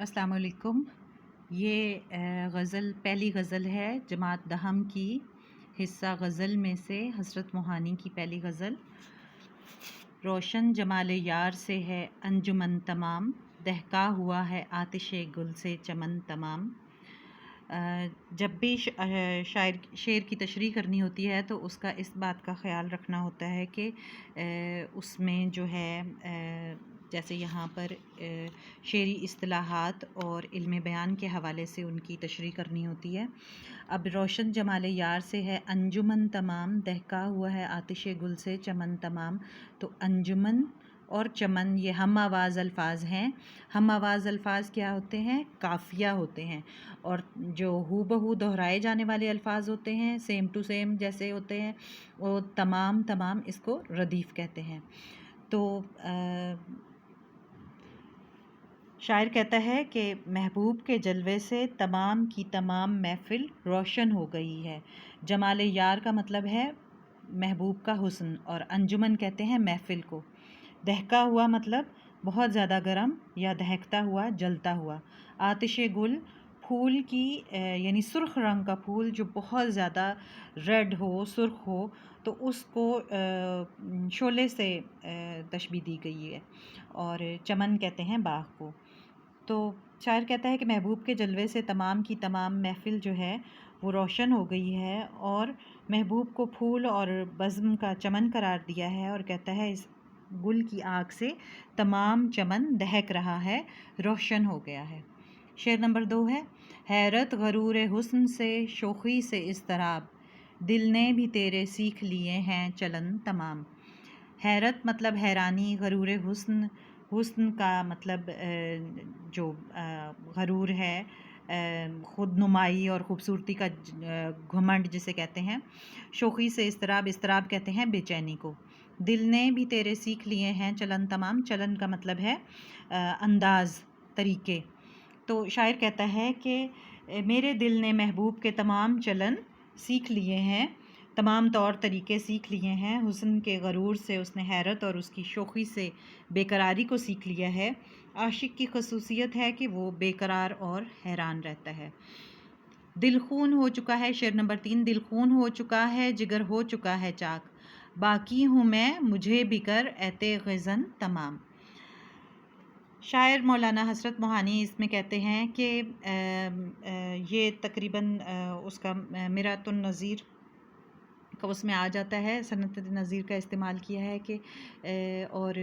السلام علیکم۔ یہ غزل پہلی غزل ہے جماعت دہم کی، حصہ غزل میں سے حضرت موہانی کی پہلی غزل۔ روشن جمال یار سے ہے انجمن تمام، دہکا ہوا ہے آتش گل سے چمن تمام۔ جب بھی شعر کی تشریح کرنی ہوتی ہے تو اس کا اس بات کا خیال رکھنا ہوتا ہے کہ اس میں جو ہے جیسے یہاں پر شعری اصطلاحات اور علم بیان کے حوالے سے ان کی تشریح کرنی ہوتی ہے۔ اب روشن جمال یار سے ہے انجمن تمام، دہکا ہوا ہے آتش گل سے چمن تمام۔ تو انجمن اور چمن یہ ہم آواز الفاظ ہیں۔ ہم آواز الفاظ کیا ہوتے ہیں؟ قافیہ ہوتے ہیں، اور جو ہو بہو دہرائے جانے والے الفاظ ہوتے ہیں، سیم ٹو سیم جیسے ہوتے ہیں، وہ تمام اس کو ردیف کہتے ہیں۔ تو شاعر کہتا ہے کہ محبوب کے جلوے سے تمام کی تمام محفل روشن ہو گئی ہے۔ جمال یار کا مطلب ہے محبوب کا حسن، اور انجمن کہتے ہیں محفل کو۔ دہکا ہوا مطلب بہت زیادہ گرم یا دہکتا ہوا، جلتا ہوا۔ آتش گل پھول کی یعنی سرخ رنگ کا پھول جو بہت زیادہ ریڈ ہو، سرخ ہو، تو اس کو شعلے سے تشبیہ دی گئی ہے، اور چمن کہتے ہیں باغ کو۔ تو شاعر کہتا ہے کہ محبوب کے جلوے سے تمام کی تمام محفل جو ہے وہ روشن ہو گئی ہے، اور محبوب کو پھول اور بزم کا چمن قرار دیا ہے، اور کہتا ہے اس گل کی آگ سے تمام چمن دہک رہا ہے، روشن ہو گیا ہے۔ شعر نمبر 2 ہے، حیرت غرور حسن سے شوخی سے اضطراب، دل نے بھی تیرے سیکھ لیے ہیں چلن تمام۔ حیرت مطلب حیرانی، غرور حسن کا مطلب جو غرور ہے، خود نمائی اور خوبصورتی کا گھمنڈ جسے کہتے ہیں۔ شوخی سے اضطراب، اضطراب کہتے ہیں بے چینی کو۔ دل نے بھی تیرے سیکھ لیے ہیں چلن تمام، چلن کا مطلب ہے انداز، طریقے۔ تو شاعر کہتا ہے کہ میرے دل نے محبوب کے تمام چلن سیکھ لیے ہیں، تمام طور طریقے سیکھ لیے ہیں۔ حسن کے غرور سے اس نے حیرت اور اس کی شوخی سے بے قراری کو سیکھ لیا ہے۔ عاشق کی خصوصیت ہے کہ وہ بے قرار اور حیران رہتا ہے۔ دل خون ہو چکا ہے، شعر نمبر 3، دل خون ہو چکا ہے، جگر ہو چکا ہے چاک، باقی ہوں میں مجھے بھی کر ایتے غزن تمام۔ شاعر مولانا حسرت موہانی اس میں کہتے ہیں کہ یہ تقریباً اس کا مرآت النظیر کا اس میں آ جاتا ہے، صنعت نظیر کا استعمال کیا ہے کہ اور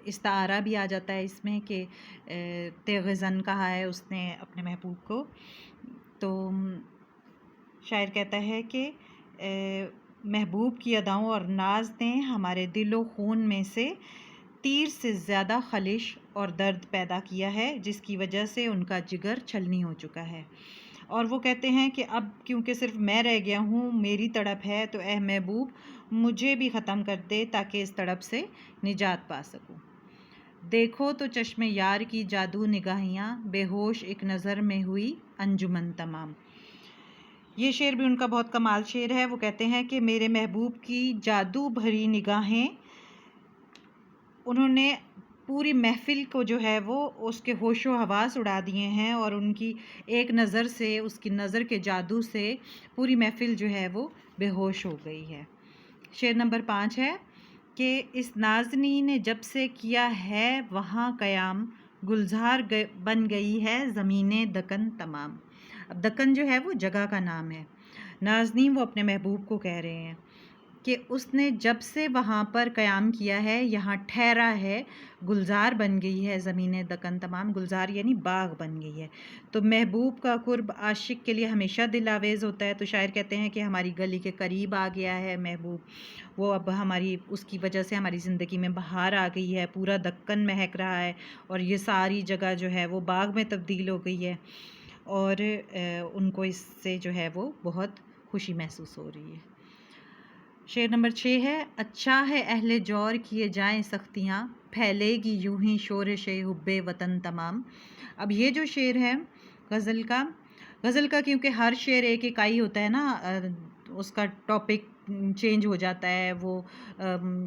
استعارہ بھی آ جاتا ہے اس میں کہ تیغزن کہا ہے اس نے اپنے محبوب کو۔ تو شاعر کہتا ہے کہ محبوب کی اداؤں اور ناز نے ہمارے دل و خون میں سے تیر سے زیادہ خلش اور درد پیدا کیا ہے، جس کی وجہ سے ان کا جگر چھلنی ہو چکا ہے۔ اور وہ کہتے ہیں کہ اب کیونکہ صرف میں رہ گیا ہوں، میری تڑپ ہے، تو اے محبوب مجھے بھی ختم کر دے تاکہ اس تڑپ سے نجات پا سکوں۔ دیکھو تو چشم یار کی جادو نگاہیاں، بے ہوش ایک نظر میں ہوئی انجمن تمام۔ یہ شعر بھی ان کا بہت کمال شعر ہے۔ وہ کہتے ہیں کہ میرے محبوب کی جادو بھری نگاہیں، انہوں نے پوری محفل کو جو ہے وہ اس کے ہوش و حواس اڑا دیے ہیں، اور ان کی ایک نظر سے، اس کی نظر کے جادو سے پوری محفل جو ہے وہ بے ہوش ہو گئی ہے۔ شعر نمبر 5 ہے کہ اس نازنی نے جب سے کیا ہے وہاں قیام، گلزار بن گئی ہے زمین دکن تمام۔ اب دکن جو ہے وہ جگہ کا نام ہے۔ نازنین وہ اپنے محبوب کو کہہ رہے ہیں کہ اس نے جب سے وہاں پر قیام کیا ہے، یہاں ٹھہرا ہے، گلزار بن گئی ہے زمین دکن تمام، گلزار یعنی باغ بن گئی ہے۔ تو محبوب کا قرب عاشق کے لیے ہمیشہ دل آویز ہوتا ہے، تو شاعر کہتے ہیں کہ ہماری گلی کے قریب آ گیا ہے محبوب، وہ اب ہماری اس کی وجہ سے ہماری زندگی میں بہار آ گئی ہے، پورا دکن مہک رہا ہے، اور یہ ساری جگہ جو ہے وہ باغ میں تبدیل ہو گئی ہے، اور ان کو اس سے جو ہے وہ بہت خوشی محسوس ہو رہی ہے۔ شعر نمبر 6 ہے، اچھا ہے اہل جور کیے جائیں سختیاں، پھیلے گی یوں ہی شورش حب وطن تمام۔ اب یہ جو شعر ہے غزل کا کیونکہ ہر شعر ایک اکائی ہوتا ہے نا، اس کا ٹاپک چینج ہو جاتا ہے، وہ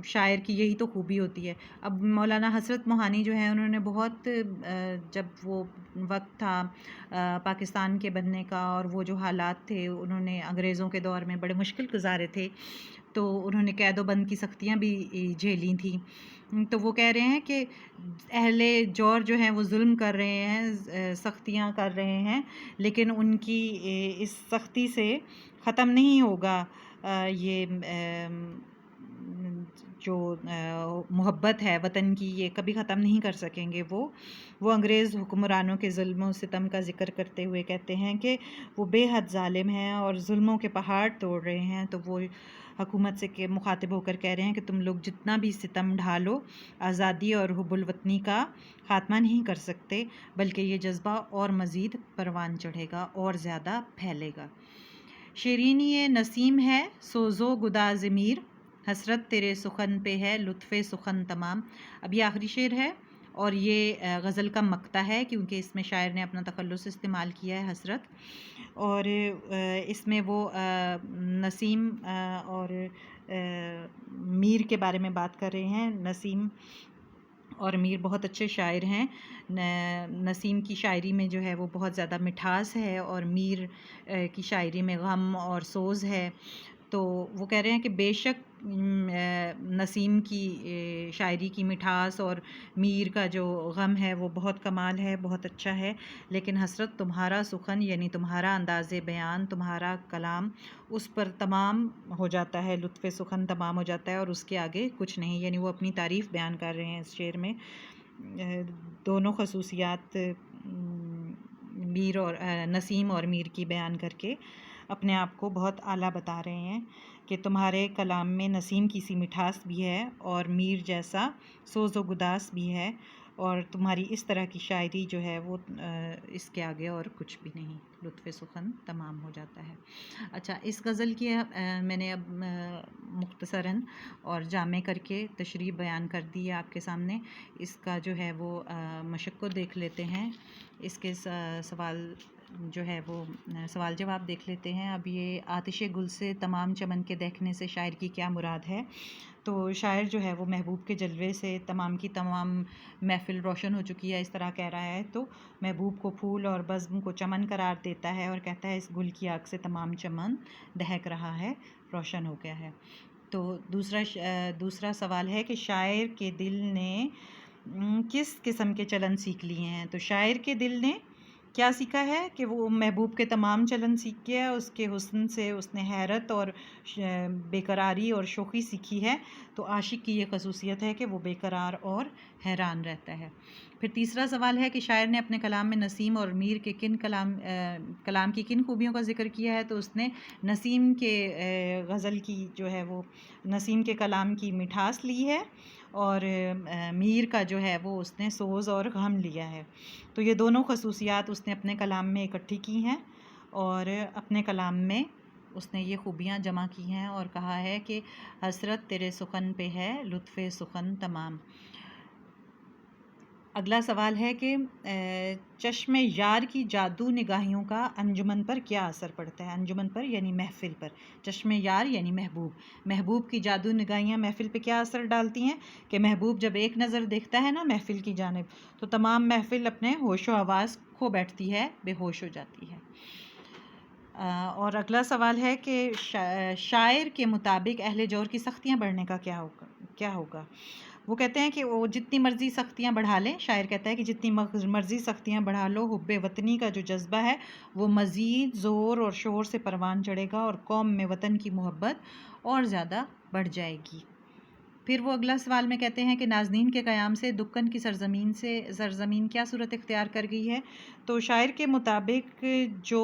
شاعر کی یہی تو خوبی ہوتی ہے۔ اب مولانا حسرت موہانی جو ہیں انہوں نے بہت جب وہ وقت تھا پاکستان کے بننے کا اور وہ جو حالات تھے انہوں نے انگریزوں کے دور میں بڑے مشکل گزارے تھے، تو انہوں نے قید و بند کی سختیاں بھی جھیلی تھیں۔ تو وہ کہہ رہے ہیں کہ اہل جور جو ہیں وہ ظلم کر رہے ہیں، سختیاں کر رہے ہیں، لیکن ان کی اس سختی سے ختم نہیں ہوگا یہ جو محبت ہے وطن کی، یہ کبھی ختم نہیں کر سکیں گے۔ وہ انگریز حکمرانوں کے ظلم و ستم کا ذکر کرتے ہوئے کہتے ہیں کہ وہ بے حد ظالم ہیں اور ظلموں کے پہاڑ توڑ رہے ہیں۔ تو وہ حکومت سے مخاطب ہو کر کہہ رہے ہیں کہ تم لوگ جتنا بھی ستم ڈھالو، آزادی اور حب الوطنی کا خاتمہ نہیں کر سکتے، بلکہ یہ جذبہ اور مزید پروان چڑھے گا اور زیادہ پھیلے گا۔ شیرینی نسیم ہے سوزو گداز میر، حسرت تیرے سخن پہ ہے لطف سخن تمام۔ اب یہ آخری شعر ہے اور یہ غزل کا مقطع ہے، کیونکہ اس میں شاعر نے اپنا تخلص استعمال کیا ہے حسرت، اور اس میں وہ نسیم اور میر کے بارے میں بات کر رہے ہیں۔ نسیم اور میر بہت اچھے شاعر ہیں۔ نسیم کی شاعری میں جو ہے وہ بہت زیادہ مٹھاس ہے اور میر کی شاعری میں غم اور سوز ہے۔ تو وہ کہہ رہے ہیں کہ بے شک نسیم کی شاعری کی مٹھاس اور میر کا جو غم ہے وہ بہت کمال ہے، بہت اچھا ہے، لیکن حسرت تمہارا سخن یعنی تمہارا انداز بیان، تمہارا کلام اس پر تمام ہو جاتا ہے، لطف سخن تمام ہو جاتا ہے اور اس کے آگے کچھ نہیں۔ یعنی وہ اپنی تعریف بیان کر رہے ہیں اس شعر میں، دونوں خصوصیات میر اور نسیم اور میر کی بیان کر کے اپنے آپ کو بہت اعلیٰ بتا رہے ہیں کہ تمہارے کلام میں نسیم کی سی مٹھاس بھی ہے اور میر جیسا سوز و گداس بھی ہے، اور تمہاری اس طرح کی شاعری جو ہے وہ اس کے آگے اور کچھ بھی نہیں، لطف سخن تمام ہو جاتا ہے۔ اچھا، اس غزل کی میں نے اب مختصراً اور جامع کر کے تشریح بیان کر دی ہے آپ کے سامنے۔ اس کا جو ہے وہ مشق کو دیکھ لیتے ہیں، اس کے سوال جو ہے وہ سوال جواب دیکھ لیتے ہیں۔ اب یہ آتش گل سے تمام چمن کے دیکھنے سے شاعر کی کیا مراد ہے؟ تو شاعر جو ہے وہ محبوب کے جلوے سے تمام کی تمام محفل روشن ہو چکی ہے، اس طرح کہہ رہا ہے۔ تو محبوب کو پھول اور بزم کو چمن قرار دیتا ہے اور کہتا ہے اس گل کی آگ سے تمام چمن دہک رہا ہے، روشن ہو گیا ہے۔ تو دوسرا سوال ہے کہ شاعر کے دل نے کس قسم کے چلن سیکھ لیے ہیں؟ تو شاعر کے دل نے کیا سیکھا ہے کہ وہ محبوب کے تمام چلن سیکھ گیا، اس کے حسن سے اس نے حیرت اور بے قراری اور شوخی سیکھی ہے۔ تو عاشق کی یہ خصوصیت ہے کہ وہ بے قرار اور حیران رہتا ہے۔ پھر تیسرا سوال ہے کہ شاعر نے اپنے کلام میں نسیم اور میر کے کلام کی کن خوبیوں کا ذکر کیا ہے؟ تو اس نے نسیم کے غزل کی جو ہے وہ نسیم کے کلام کی مٹھاس لی ہے اور میر کا جو ہے وہ اس نے سوز اور غم لیا ہے۔ تو یہ دونوں خصوصیات اس نے اپنے کلام میں اکٹھی کی ہیں اور اپنے کلام میں اس نے یہ خوبیاں جمع کی ہیں اور کہا ہے کہ حسرت تیرے سخن پہ ہے لطف سخن تمام۔ اگلا سوال ہے کہ چشم یار کی جادو نگاہیوں کا انجمن پر کیا اثر پڑتا ہے؟ انجمن پر یعنی محفل پر، چشم یار یعنی محبوب کی جادو نگاہیاں محفل پہ کیا اثر ڈالتی ہیں کہ محبوب جب ایک نظر دیکھتا ہے نا محفل کی جانب تو تمام محفل اپنے ہوش و حواس کھو بیٹھتی ہے، بے ہوش ہو جاتی ہے۔ اور اگلا سوال ہے کہ شاعر کے مطابق اہل جور کی سختیاں بڑھنے کا کیا ہوگا؟ وہ کہتے ہیں کہ وہ جتنی مرضی سختیاں بڑھا لیں، شاعر کہتا ہے کہ جتنی مرضی سختیاں بڑھا لو، حب وطنی کا جو جذبہ ہے وہ مزید زور اور شور سے پروان چڑھے گا اور قوم میں وطن کی محبت اور زیادہ بڑھ جائے گی۔ پھر وہ اگلا سوال میں کہتے ہیں کہ نازنین کے قیام سے دکن کی سرزمین کیا صورت اختیار کر گئی ہے؟ تو شاعر کے مطابق جو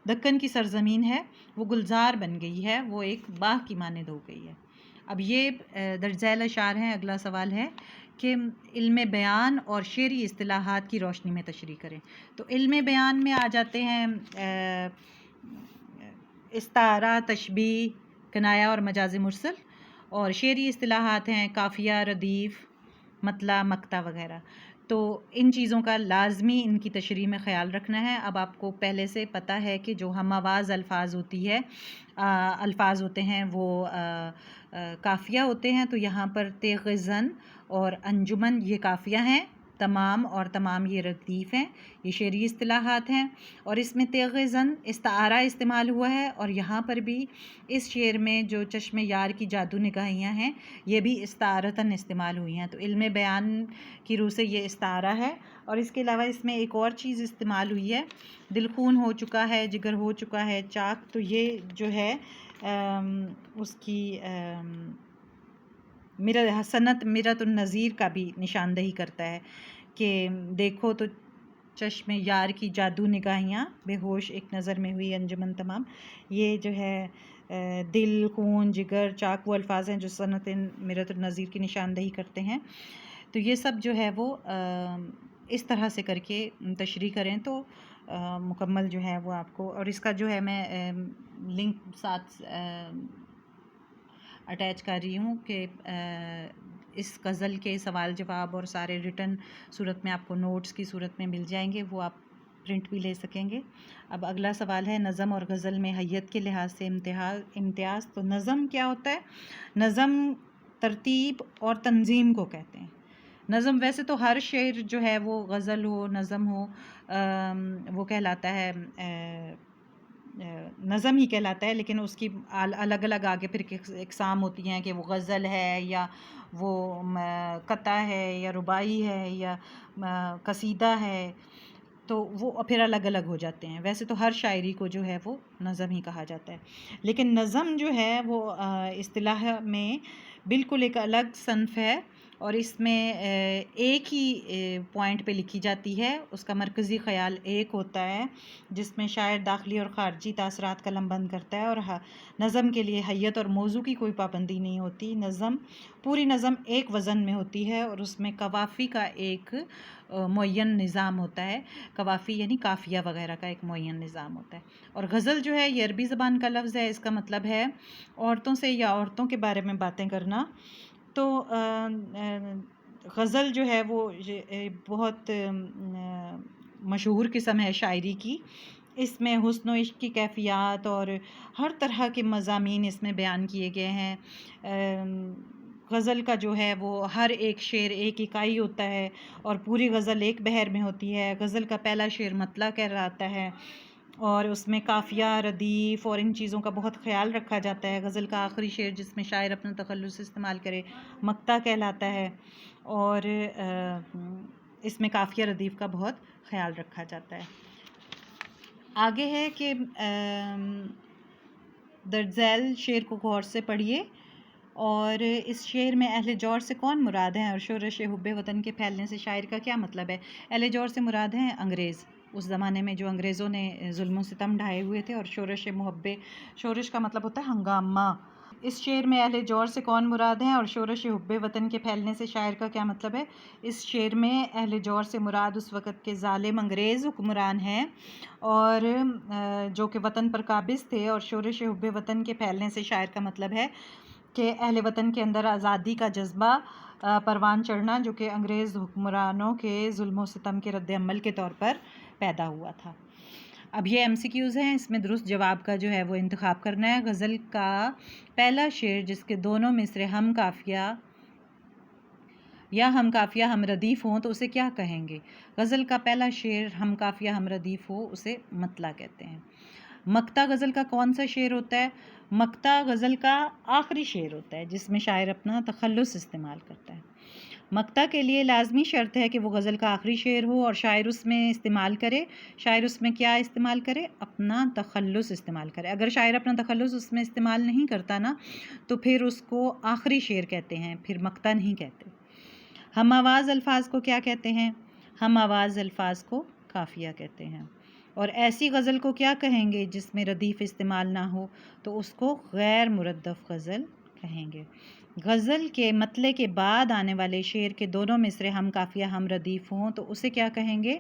دکن کی سرزمین ہے وہ گلزار بن گئی ہے، وہ ایک باغ کی مانند ہو گئی ہے۔ اب یہ درج ذیل اشعار ہیں۔ اگلا سوال ہے کہ علم بیان اور شعری اصطلاحات کی روشنی میں تشریح کریں۔ تو علم بیان میں آ جاتے ہیں استعارہ، تشبیہ، کنایہ اور مجاز مرسل، اور شعری اصطلاحات ہیں قافیہ، ردیف، مطلع، مقطع وغیرہ۔ تو ان چیزوں کا لازمی ان کی تشریح میں خیال رکھنا ہے۔ اب آپ کو پہلے سے پتہ ہے کہ جو ہم آواز الفاظ الفاظ ہوتے ہیں وہ قافیہ ہوتے ہیں، تو یہاں پر تیغ زن اور انجمن یہ قافیہ ہیں، تمام اور تمام یہ ردیف ہیں، یہ شعری اصطلاحات ہیں۔ اور اس میں تیغ زن استعارہ استعمال ہوا ہے، اور یہاں پر بھی اس شعر میں جو چشم یار کی جادو نگاہیاں ہیں یہ بھی استعارتاً استعمال ہوئی ہیں، تو علم بیان کی روح سے یہ استعارہ ہے۔ اور اس کے علاوہ اس میں ایک اور چیز استعمال ہوئی ہے، دل خون ہو چکا ہے، جگر ہو چکا ہے چاک، تو یہ جو ہے اس کی حسنت میرت النظیر کا بھی نشاندہی کرتا ہے کہ دیکھو تو چشم یار کی جادو نگاہیاں، بے ہوش ایک نظر میں ہوئی انجمن تمام۔ یہ جو ہے دل، خون، جگر، چاک وہ الفاظ ہیں جو سنت میرت النظیر کی نشاندہی کرتے ہیں۔ تو یہ سب جو ہے وہ اس طرح سے کر کے تشریح کریں تو مکمل جو ہے وہ آپ کو، اور اس کا جو ہے میں لنک ساتھ اٹیچ کر رہی ہوں کہ اس غزل کے سوال جواب اور سارے ریٹن صورت میں آپ کو نوٹس کی صورت میں مل جائیں گے، وہ آپ پرنٹ بھی لے سکیں گے۔ اب اگلا سوال ہے، نظم اور غزل میں حیت کے لحاظ سے امتیاز۔ تو نظم کیا ہوتا ہے؟ نظم ترتیب اور تنظیم کو کہتے ہیں۔ نظم ویسے تو ہر شعر جو ہے وہ غزل ہو، نظم ہو، وہ کہلاتا ہے نظم ہی کہلاتا ہے، لیکن اس کی الگ الگ آگے پھر اقسام ہوتی ہیں کہ وہ غزل ہے یا وہ قطع ہے یا رباعی ہے یا قصیدہ ہے، تو وہ پھر الگ الگ ہو جاتے ہیں۔ ویسے تو ہر شاعری کو جو ہے وہ نظم ہی کہا جاتا ہے، لیکن نظم جو ہے وہ اصطلاح میں بالکل ایک الگ صنف ہے، اور اس میں ایک ہی پوائنٹ پہ لکھی جاتی ہے، اس کا مرکزی خیال ایک ہوتا ہے جس میں شاعر داخلی اور خارجی تاثرات قلم بند کرتا ہے، اور نظم کے لیے حیت اور موضوع کی کوئی پابندی نہیں ہوتی۔ پوری نظم ایک وزن میں ہوتی ہے، اور اس میں قوافی کا ایک معین نظام ہوتا ہے، قوافی یعنی قافیہ وغیرہ کا ایک معین نظام ہوتا ہے۔ اور غزل جو ہے یہ عربی زبان کا لفظ ہے، اس کا مطلب ہے عورتوں سے یا عورتوں کے بارے میں باتیں کرنا۔ تو غزل جو ہے وہ بہت مشہور قسم ہے شاعری کی، اس میں حسن و عشق کی کیفیات اور ہر طرح کے مضامین اس میں بیان کیے گئے ہیں۔ غزل کا جو ہے وہ ہر ایک شعر ایک اکائی ہوتا ہے، اور پوری غزل ایک بحر میں ہوتی ہے۔ غزل کا پہلا شعر مطلع کہلاتا ہے، اور اس میں قافیہ، ردیف اور ان چیزوں کا بہت خیال رکھا جاتا ہے۔ غزل کا آخری شعر جس میں شاعر اپنا تخلص استعمال کرے مقطع کہلاتا ہے، اور اس میں قافیہ ردیف کا بہت خیال رکھا جاتا ہے۔ آگے ہے کہ درج ذیل شعر کو غور سے پڑھیے، اور اس شعر میں اہل جور سے کون مراد ہیں، اور شورش حب وطن کے پھیلنے سے شاعر کا کیا مطلب ہے؟ اہل جور سے مراد ہیں انگریز، اس زمانے میں جو انگریزوں نے ظلم و ستم ڈھائے ہوئے تھے، اور شورش کا مطلب ہوتا ہے ہنگامہ۔ اس شعر میں اہل جور سے کون مراد ہیں اور شورش حب وطن کے پھیلنے سے شاعر کا کیا مطلب ہے؟ اس شعر میں اہل جور سے مراد اس وقت کے ظالم انگریز حکمران ہیں، اور جو کہ وطن پر قابض تھے، اور شورش حب وطن کے پھیلنے سے شاعر کا مطلب ہے کہ اہل وطن کے اندر آزادی کا جذبہ پروان چڑھنا، جو کہ انگریز حکمرانوں کے ظلم و ستم کے رد عمل کے طور پر پیدا ہوا تھا۔ اب یہ ایم سی کیوز ہیں، اس میں درست جواب کا جو ہے وہ انتخاب کرنا ہے۔ غزل کا پہلا شعر جس کے دونوں مصرے ہم قافیہ یا ہم قافیہ ہم ردیف ہوں تو اسے کیا کہیں گے؟ غزل کا پہلا شعر ہم قافیہ ہم ردیف ہو اسے مطلع کہتے ہیں۔ مقطع غزل کا کون سا شعر ہوتا ہے؟ مقطع غزل کا آخری شعر ہوتا ہے جس میں شاعر اپنا تخلص استعمال کرتا ہے۔ مقطع کے لیے لازمی شرط ہے کہ وہ غزل کا آخری شعر ہو، اور شاعر اس میں استعمال کرے، شاعر اس میں کیا استعمال کرے؟ اپنا تخلص استعمال کرے۔ اگر شاعر اپنا تخلص اس میں استعمال نہیں کرتا نا تو پھر اس کو آخری شعر کہتے ہیں، پھر مقطع نہیں کہتے۔ ہم آواز الفاظ کو کیا کہتے ہیں؟ ہم آواز الفاظ کو قافیہ کہتے ہیں۔ اور ایسی غزل کو کیا کہیں گے جس میں ردیف استعمال نہ ہو؟ تو اس کو غیر مردف غزل کہیں گے۔ غزل کے مطلع کے بعد آنے والے شعر کے دونوں مصرے ہم قافیہ ہم ردیف ہوں تو اسے کیا کہیں گے؟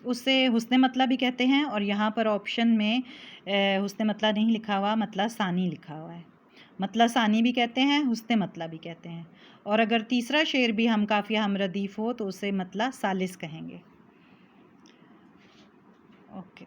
اسے حسن مطلع بھی کہتے ہیں، اور یہاں پر آپشن میں حسن مطلع نہیں لکھا ہوا، مطلع ثانی لکھا ہوا ہے۔ مطلع ثانی بھی کہتے ہیں، حسن مطلع بھی کہتے ہیں، اور اگر تیسرا شعر بھی ہم قافیہ ہم ردیف ہو تو اسے مطلع ثالث کہیں گے۔ اوکے۔